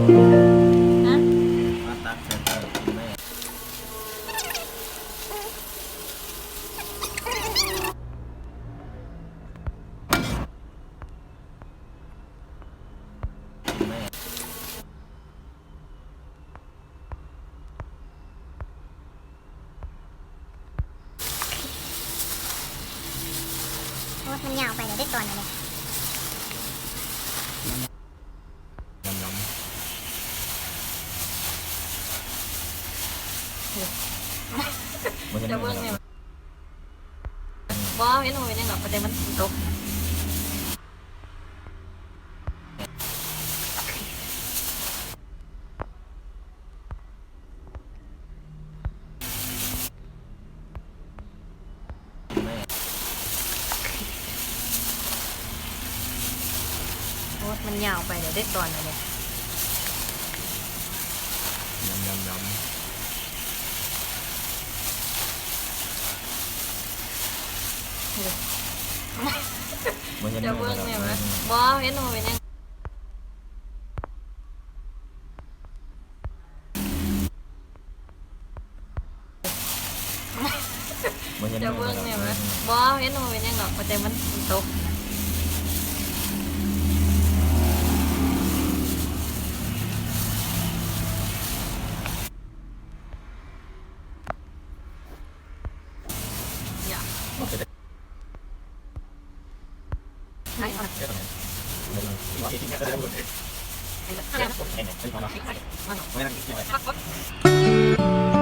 ฮะมาตักใส่เตากินแม่กินแม่โอ้มันยาวไปเดี๋ยวได้ตอนอะไรน้ำมันจะ จะเบิ่งเนี่ยบ่เห็นว่าเป็นยังดอกประเด็นมันตกโอ้มันยาวไปเดี๋ยวได้ตอนอะไร น้ำมันจะ จะเบิ่งเนี่ยมั้ยบ่เห็นว่าเป็นยังจะเบิ่งเนี่ยมั้ยบ่เห็นว่าเป็นยังดอกประเด็นมันตกอย่าให้เอาไม่นั่งกินอะไร